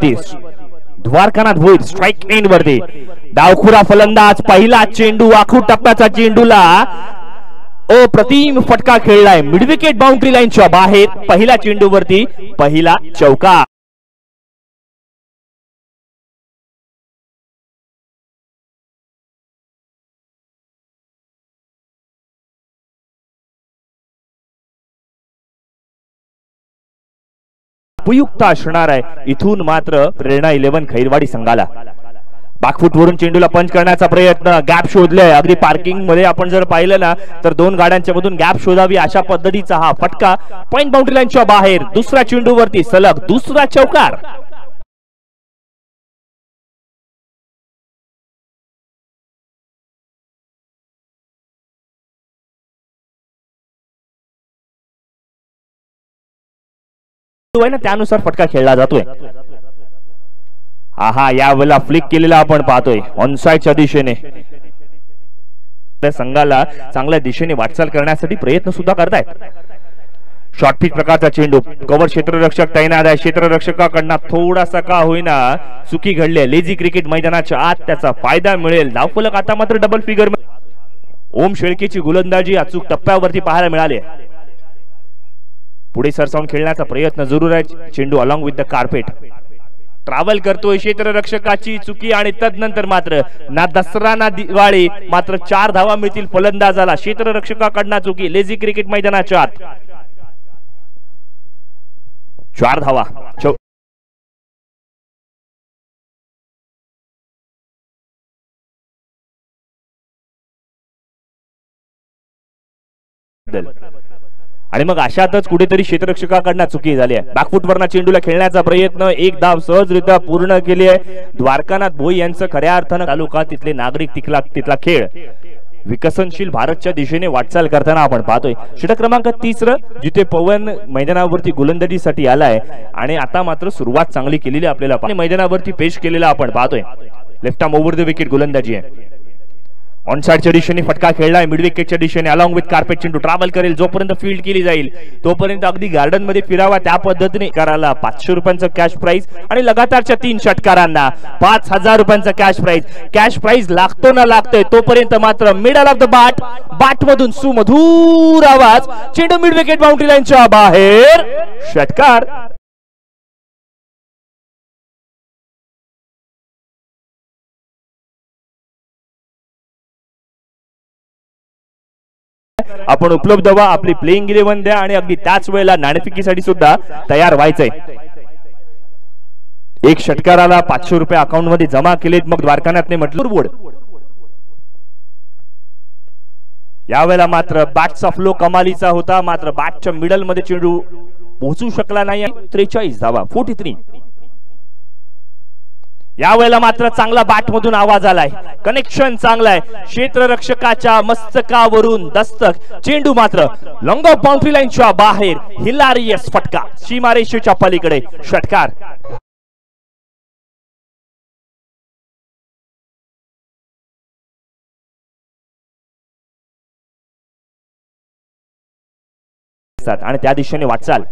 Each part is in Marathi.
द्वारकानाथ भोईर स्ट्राइक एंड वरती डावखुरा फलंदाज पहिला चेंडू आखूड टप्प्याचा चेंडूला अप्रतिम फटका खेळलाय मिड विकेट बाउंड्री लाईनच्या बाहेर पहिला चेंडू वरती पहिला चौकार। उपयुक्त असणार आहे इथून मात्र प्रेरणा 11 खैरवाडी संघाला। बॅकफूट वरून चेंडूला पंच करण्याचा प्रयत्न गॅप शोधलाय अगदी पार्किंग मध्ये आपण जर पाहिलं ना तर दोन गाड्यांच्या मधून गॅप शोधावी अशा पद्धतीचा हा फटका पॉइंट बाउंड्री लाईनच्या बाहेर दुसऱ्या चेंडूवरती सलग दुसरा चौकार। त्यानुसार फटका खेळला जातोय। आहा यावेळेला फ्लिक केलेला आपण पाहतोय ऑनसाइडच्या दिशेने त्या संघाला चांगल्या दिशेने वाटचाल करण्यासाठी प्रयत्न सुद्धा करतायत। शॉर्ट पिच प्रकारचा चेंडू कव्हर क्षेत्ररक्षक तैनात आहे क्षेत्ररक्षकाकडनं थोडासा का होईना चुकी घडली आहे लेझी क्रिकेट मैदानाच्या आत त्याचा फायदा मिळेल। धावफलक आता मात्र डबल फिगर ओम शेळकेची गोलंदाजी अचूक टप्प्यावरती पाहायला मिळाली। पुढे सरसावून खेळण्याचा प्रयत्न जरूर आहे चेंडू along with the carpet travel करतोय क्षेत्ररक्षकाची चुकी आणि तदनंतर मात्र ना दसरा ना दिवाळी मात्र 4 धावा मिळतील फलंदाजाला क्षेत्ररक्षकाकडनं चुकी लेझी क्रिकेट मैदानाच्या आत 4 धावा। आणि मग अशातच कुठेतरी क्षेत्ररक्षकाकडनं चुकी झाली आहे। बॅकफूट वरना चेंडूला खेळण्याचा प्रयत्न एक धाव सहजरित्या पूर्ण केली आहे। द्वारकानाथ भोई यांचं खऱ्या अर्थानं तालुका तिथले नागरिक तिथला खेळ विकसनशील भारतच्या दिशेने वाटचाल करताना आपण पाहतोय। षटक क्रमांक 3 जिथे पवन मैदानावरती गोलंदाजीसाठी आलाय आणि आता मात्र सुरुवात चांगली केलेली आपल्याला मैदानावरती पेश केलेला आपण पाहतोय। Left arm over the wicket गोलंदाजी आहे। ऑन साइडच्या दिशेने फटका खेळलाय मिड विकेटच्या दिशेने अलॉंग विथ कार्पेट चेंडू ट्रॅव्हल करेल जोपर्यंत फील्ड केली जाईल तोपर्यंत अगदी गार्डन मध्ये फिरावा त्या पद्धतीने करायला 500 रुपयांचं कॅश प्राइज आणि लगातारच्या 3 षटकारांना 5000 रुपयांचं कॅश प्राइज लागतो ना लागतोय तोपर्यंत मात्र मिडल ऑफ द बाट मधून सुमधुर आवाज चेंडू मिड विकेट बाउंड्री लाईनच्या बाहेर षटकार। आपण उपलब्ध व्हा आपली प्लेइंग 11 द्या आणि अगदी त्याच वेळेला नाणेफेकीसाठी सुद्धा तयार व्हायचंय। एक षटकाराला 500 रुपये अकाउंट मध्ये जमा केलेत मग द्वारकानाथने म्हटलं बोर्ड यावेळेला मात्र बॅटचा फ्लो कमालीचा होता मात्र बॅटच्या मिडल मध्ये चेंडू पोहोचू शकला नाही। 43 धावा 43। यावेळेला मात्र चांगला बॅट मधून आवाज आलाय कनेक्शन चांगला आहे क्षेत्ररक्षकाच्या मस्तकावरून दस्तक चेंडू मात्र लॉंग ऑफ बाउंड्री लाईनच्या बाहेर हिलारियस फटका सीमारेषेच्या पलीकडे षटकार। आणि त्या दिशेने वाटचाल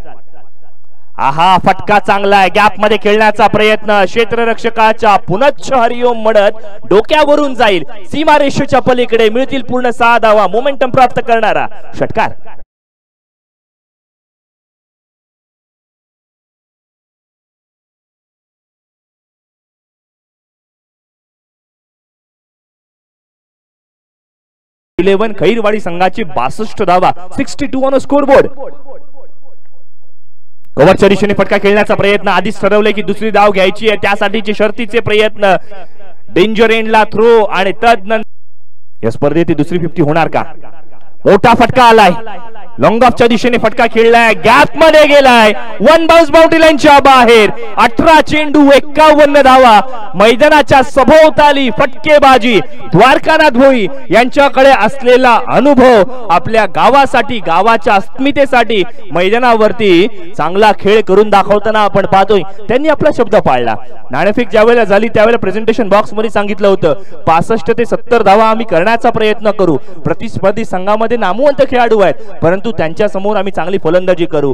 आहा फटका चांगला आहे गॅप मध्ये खेळण्याचा प्रयत्न क्षेत्ररक्षकाच्या पुनच्छ हरिओम मडत डोक्यावरून जाईल सीमारेषेच्या पलीकडे मिळतील पूर्ण 6 धावा मोमेंटम प्राप्त करणारा षटकार। खैरवाडी संघाची 62 धावा 62 ऑन स्कोर बोर्ड। कव्हरच्या दिशेने फटका खेळण्याचा प्रयत्न आधीच ठरवले की दुसरी धाव घ्यायची आहे त्यासाठीचे शर्तीचे प्रयत्न डेंजर एंडला थ्रो आणि तदनंतर या स्पर्धेत दुसरी 50 होणार का। मोठा फटका आलाय लॉंग ऑफच्या दिशेने फटका खेळलाय गॅप मध्ये गेलाय वन बाउंस बाउंड्री लाईनच्या बाहेर 18 चेंडू 51 धावा मैदानाच्या सभोवताली फटकेबाजी द्वारकानाथ भोई यांच्याकडे असलेला अनुभव आपल्या गावासाठी गावाच्या अस्मितेसाठी मैदानावरती चांगला खेळ करून दाखवताना आपण पाहतोय त्यांनी आपला शब्द पाळला। नाणेफेक ज्यावेळेला झाली त्यावेळेला प्रेझेंटेशन बॉक्स मध्ये सांगितलं होतं 65 ते 70 धावा आम्ही करण्याचा प्रयत्न करू प्रतिस्पर्धी संघामध्ये नामवंत खेळाडू आहेत परंतु त्यांच्या समोर आम्ही चांगली फलंदाजी करू।